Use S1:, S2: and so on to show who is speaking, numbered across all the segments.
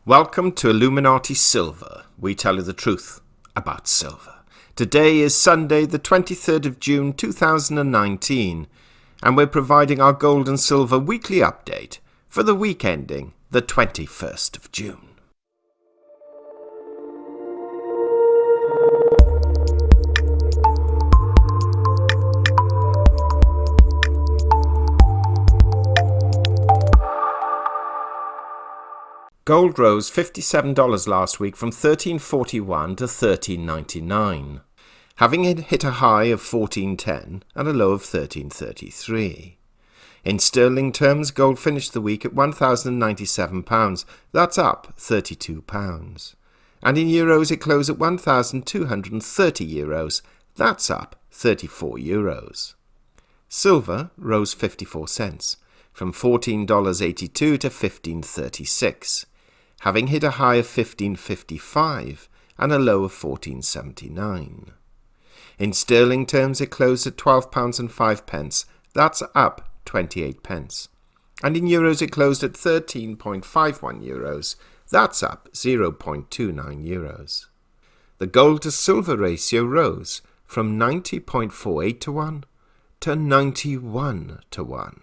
S1: Welcome to Illuminati Silver. We tell you the truth about silver. Today is Sunday, the 23rd of June 2019, and we're providing our gold and silver weekly update for the week ending the 21st of June. Gold rose $57 last week from $13.41 to $13.99, having hit a high of $14.10 and a low of $13.33. In sterling terms, gold finished the week at £1,097, that's up £32. And in euros it closed at €1,230, that's up €34. Silver rose 54 cents, from $14.82 to $15.36. having hit a high of $15.55 and a low of $14.79. In sterling terms, it closed at £12.05, that's up 28 pence. And in euros, it closed at €13.51, that's up €0.29. The gold to silver ratio rose from 90.48 to 1 to 91 to 1.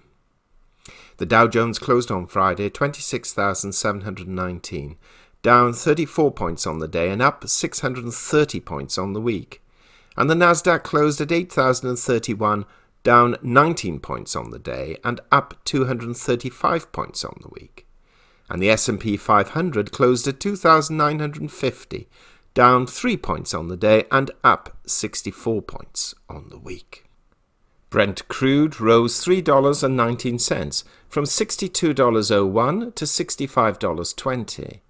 S1: The Dow Jones closed on Friday at 26,719, down 34 points on the day and up 630 points on the week. And the NASDAQ closed at 8,031, down 19 points on the day and up 235 points on the week. And the S&P 500 closed at 2,950, down 3 points on the day and up 64 points on the week. Brent crude rose $3.19 from $62.01 to $65.20,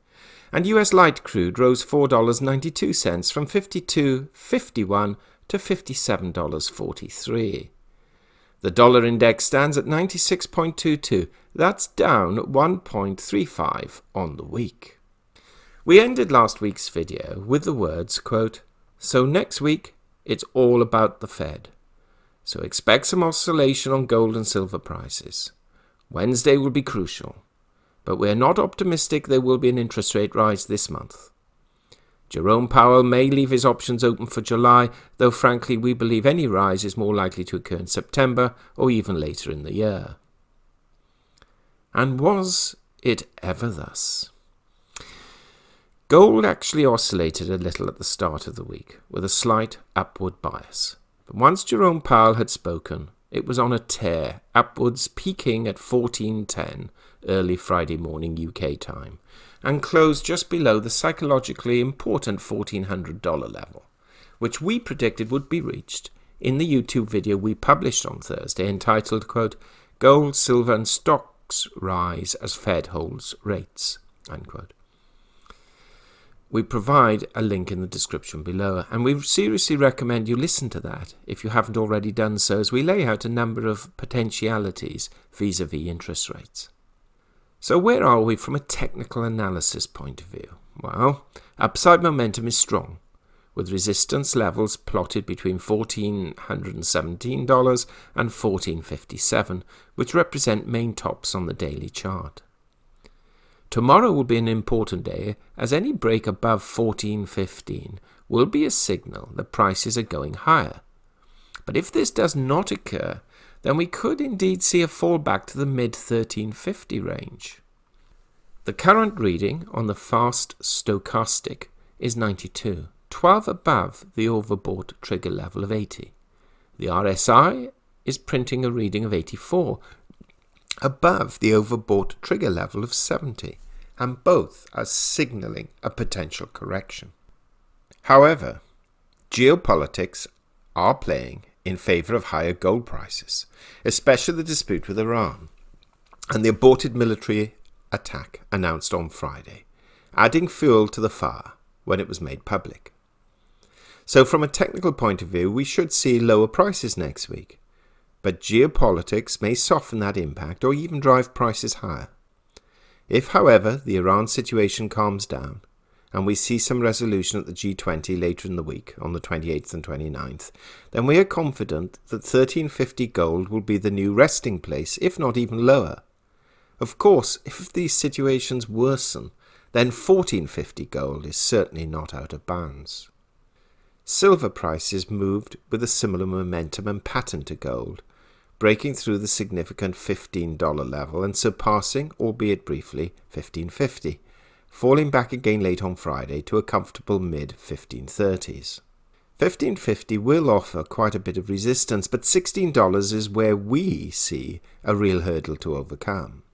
S1: and US light crude rose $4.92 from $52.51 to $57.43. The dollar index stands at 96.22, that's down 1.35 on the week. We ended last week's video with the words, quote, "So next week, it's all about the Fed. So expect some oscillation on gold and silver prices. Wednesday will be crucial, but we're not optimistic there will be an interest rate rise this month. Jerome Powell may leave his options open for July, though frankly we believe any rise is more likely to occur in September or even later in the year." And was it ever thus? Gold actually oscillated a little at the start of the week, with a slight upward bias. But once Jerome Powell had spoken, it was on a tear, upwards peaking at 14.10 early Friday morning UK time, and closed just below the psychologically important $1,400 level, which we predicted would be reached in the YouTube video we published on Thursday entitled, quote, "Gold, Silver and Stocks Rise as Fed Holds Rates," unquote. We provide a link in the description below, and we seriously recommend you listen to that if you haven't already done so, as we lay out a number of potentialities vis-à-vis interest rates. So where are we from a technical analysis point of view? Well, upside momentum is strong, with resistance levels plotted between $1,417 and $1,457, which represent main tops on the daily chart. Tomorrow will be an important day, as any break above 14.15 will be a signal that prices are going higher. But if this does not occur, then we could indeed see a fall back to the mid-1350 range. The current reading on the fast stochastic is 92, 12 above the overbought trigger level of 80. The RSI is printing a reading of 84, above the overbought trigger level of 70, and both are signalling a potential correction. However, geopolitics are playing in favor of higher gold prices, especially the dispute with Iran and the aborted military attack announced on Friday, adding fuel to the fire when it was made public. So from a technical point of view, we should see lower prices next week. But geopolitics may soften that impact or even drive prices higher. If, however, the Iran situation calms down and we see some resolution at the G20 later in the week on the 28th and 29th, then we are confident that 1350 gold will be the new resting place, if not even lower. Of course, if these situations worsen, then $1,450 gold is certainly not out of bounds. Silver prices moved with a similar momentum and pattern to gold, breaking through the significant $15 level and surpassing, albeit briefly, $1,550, falling back again late on Friday to a comfortable mid-1530s. $1,550 will offer quite a bit of resistance, but $16 is where we see a real hurdle to overcome.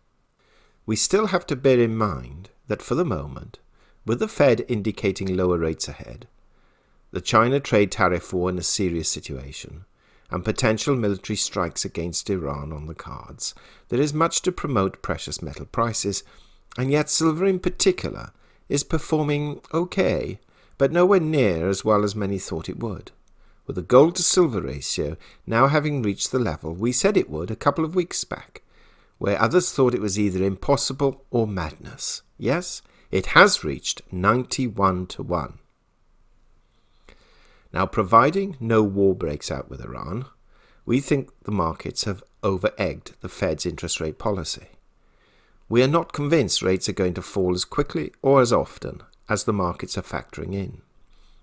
S1: We still have to bear in mind that for the moment, with the Fed indicating lower rates ahead, the China trade tariff war in a serious situation, and potential military strikes against Iran on the cards, there is much to promote precious metal prices, and yet silver in particular is performing okay, but nowhere near as well as many thought it would, with the gold to silver ratio now having reached the level we said it would a couple of weeks back, where others thought it was either impossible or madness. Yes, it has reached 91 to 1. Now, providing no war breaks out with Iran, we think the markets have over-egged the Fed's interest rate policy. We are not convinced rates are going to fall as quickly or as often as the markets are factoring in.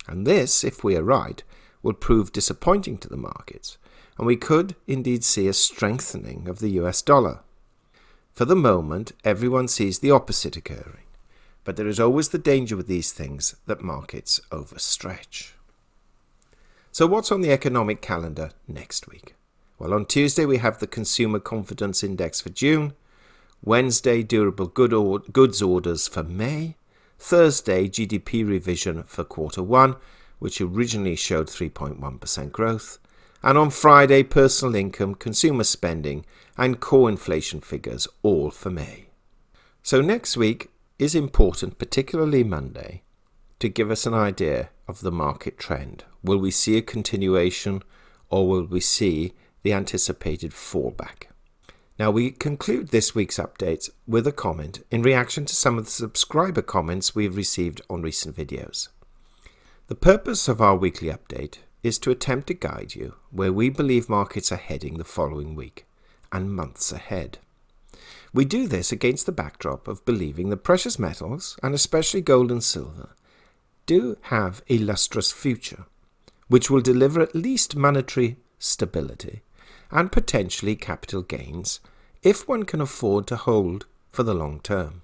S1: And this, if we are right, will prove disappointing to the markets, and we could indeed see a strengthening of the US dollar. For the moment, everyone sees the opposite occurring, but there is always the danger with these things that markets overstretch. So what's on the economic calendar next week? Well, on Tuesday we have the Consumer Confidence Index for June, Wednesday durable goods orders for May, Thursday GDP revision for Q1, which originally showed 3.1% growth, and on Friday personal income, consumer spending and core inflation figures all for May. So next week is important, particularly Monday, to give us an idea of the market trend. Will we see a continuation or will we see the anticipated fallback? Now, we conclude this week's updates with a comment in reaction to some of the subscriber comments we've received on recent videos. The purpose of our weekly update is to attempt to guide you where we believe markets are heading the following week and months ahead. We do this against the backdrop of believing that precious metals, and especially gold and silver, do have a lustrous future, which will deliver at least monetary stability and potentially capital gains if one can afford to hold for the long term.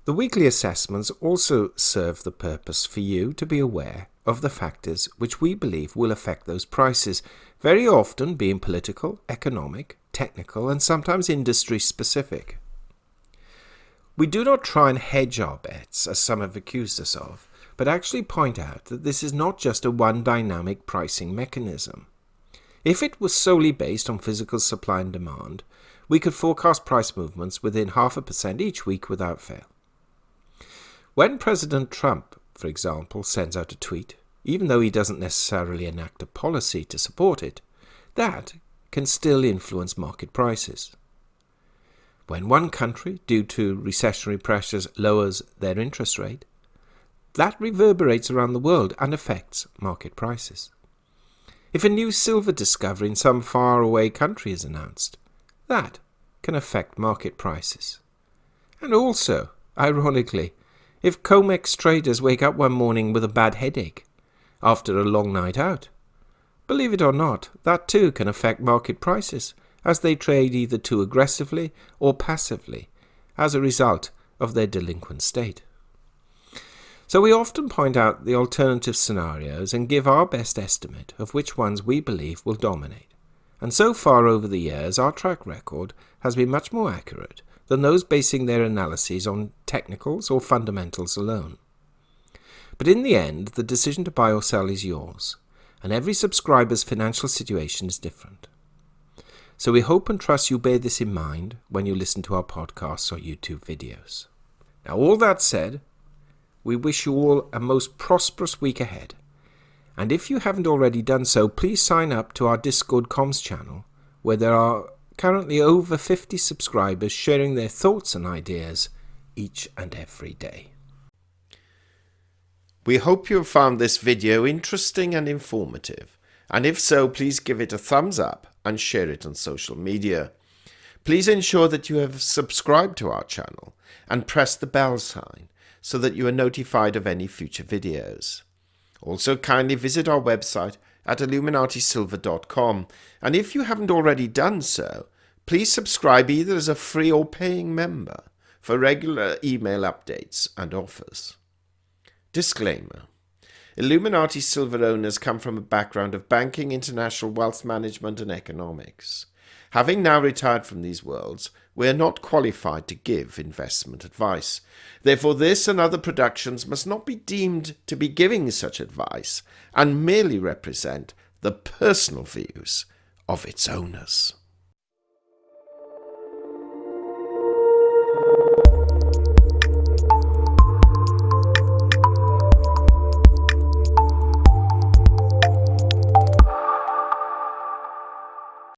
S1: The weekly assessments also serve the purpose for you to be aware of the factors which we believe will affect those prices, very often being political, economic, technical, and sometimes industry specific. We do not try and hedge our bets, as some have accused us of, but actually point out that this is not just a one dynamic pricing mechanism. If it was solely based on physical supply and demand, we could forecast price movements within 0.5% each week without fail. When President Trump, for example, sends out a tweet, even though he doesn't necessarily enact a policy to support it, that can still influence market prices. When one country, due to recessionary pressures, lowers their interest rate, that reverberates around the world and affects market prices. If a new silver discovery in some faraway country is announced, that can affect market prices. And also, ironically, if COMEX traders wake up one morning with a bad headache after a long night out, believe it or not, that too can affect market prices as they trade either too aggressively or passively as a result of their delinquent state. So we often point out the alternative scenarios and give our best estimate of which ones we believe will dominate. And so far over the years, our track record has been much more accurate than those basing their analyses on technicals or fundamentals alone. But in the end, the decision to buy or sell is yours, and every subscriber's financial situation is different. So we hope and trust you bear this in mind when you listen to our podcasts or YouTube videos. Now, all that said, we wish you all a most prosperous week ahead. And if you haven't already done so, please sign up to our Discord comms channel, where there are currently over 50 subscribers sharing their thoughts and ideas each and every day. We hope you have found this video interesting and informative. And if so, please give it a thumbs up and share it on social media. Please ensure that you have subscribed to our channel and press the bell sign so that you are notified of any future videos. Also, kindly visit our website at illuminatisilver.com, and if you haven't already done so, please subscribe either as a free or paying member for regular email updates and offers. Disclaimer: Illuminati Silver owners come from a background of banking, international wealth management, and economics. Having now retired from these worlds, we are not qualified to give investment advice. Therefore, this and other productions must not be deemed to be giving such advice and merely represent the personal views of its owners.